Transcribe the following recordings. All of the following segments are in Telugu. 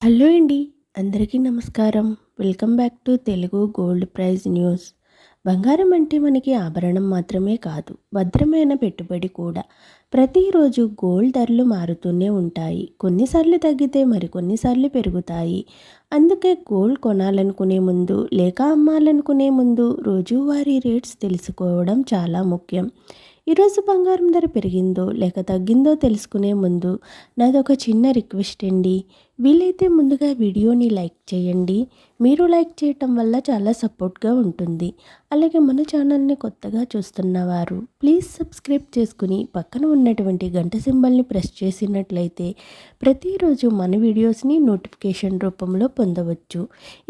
హలో అండి. అందరికీ నమస్కారం. Welcome back to Telugu gold prize news. బంగారం అంటే మనకి ఆభరణం మాత్రమే కాదు, భద్రమైన పెట్టుబడి కూడా. ప్రతిరోజు గోల్డ్ ధరలు మారుతూనే ఉంటాయి. కొన్నిసార్లు తగ్గితే మరికొన్నిసార్లు పెరుగుతాయి. అందుకే గోల్డ్ కొనాలనుకునే ముందు లేక అమ్మాలనుకునే ముందు రోజువారీ రేట్స్ తెలుసుకోవడం చాలా ముఖ్యం. ఈరోజు బంగారం ధర పెరిగిందో లేక తగ్గిందో తెలుసుకునే ముందు నాదొక చిన్న రిక్వెస్ట్ అండి. వీలైతే ముందుగా వీడియోని లైక్ చేయండి. మీరు లైక్ చేయటం వల్ల చాలా సపోర్ట్గా ఉంటుంది. అలాగే మన ఛానల్ని కొత్తగా చూస్తున్నవారు ప్లీజ్ సబ్స్క్రైబ్ చేసుకుని పక్కన ఉన్నటువంటి గంట సింబల్ని ప్రెస్ చేసినట్లయితే ప్రతిరోజు మన వీడియోస్ని నోటిఫికేషన్ రూపంలో పొందవచ్చు.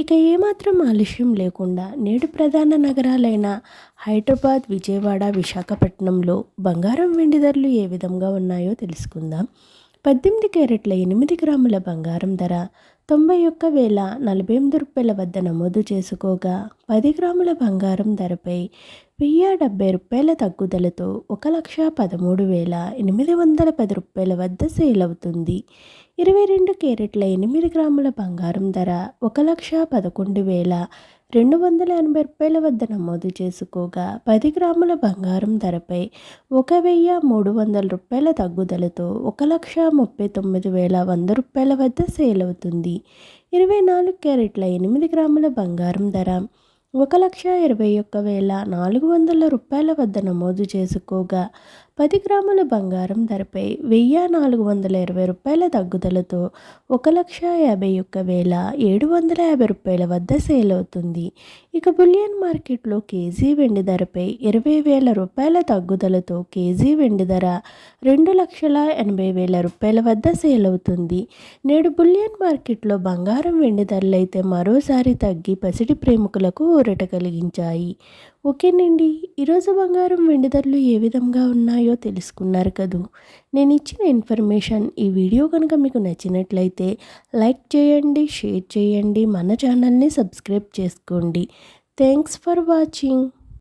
ఇక ఏమాత్రం ఆలస్యం లేకుండా నేడు ప్రధాన నగరాలైన హైదరాబాద్, విజయవాడ, విశాఖపట్నంలో బంగారం, వెండి ధరలు ఏ విధంగా ఉన్నాయో తెలుసుకుందాం. 18 క్యారెట్ల 8 గ్రాముల బంగారం ధర 91,048 వద్ద నమోదు చేసుకోగా, 10 గ్రాముల బంగారం ధరపై రూ. 1,070 తగ్గుదలతో 1,13,810 వద్ద సేల్ అవుతుంది. 22 క్యారెట్ల 8 గ్రాముల బంగారం ధర 1,11,280 వద్ద నమోదు చేసుకోగా, 10 గ్రాముల బంగారం ధరపై రూ. 1,300 తగ్గుదలతో 1,39,100 వద్ద సేల్ అవుతుంది. 24 క్యారెట్ల 8 గ్రాముల బంగారం ధర 1,21,400 వద్ద నమోదు చేసుకోగా, 10 గ్రాముల బంగారం ధరపై రూ. 1,420 తగ్గుదలతో 1,51,750 వద్ద సేల్ అవుతుంది. ఇక బులియన్ మార్కెట్లో కేజీ వెండి ధరపై రూ. 20,000 తగ్గుదలతో కేజీ వెండి ధర రూ. 2,80,000 వద్ద సేల్ అవుతుంది. నేడు బులియన్ మార్కెట్లో బంగారం, వెండి ధరలైతే మరోసారి తగ్గి పసిడి ప్రేమికులకు ఊరట కలిగించాయి. ఓకేనండి, ఈరోజు బంగారం, వెండి ధరలు ఏ విధంగా ఉన్నాయో తెలుసుకున్నారు కదూ. నేను ఇచ్చిన ఇన్ఫర్మేషన్ ఈ వీడియో కనుక మీకు నచ్చినట్లయితే లైక్ చేయండి, షేర్ చేయండి, మన ఛానల్ని సబ్స్క్రైబ్ చేసుకోండి. Thanks for watching.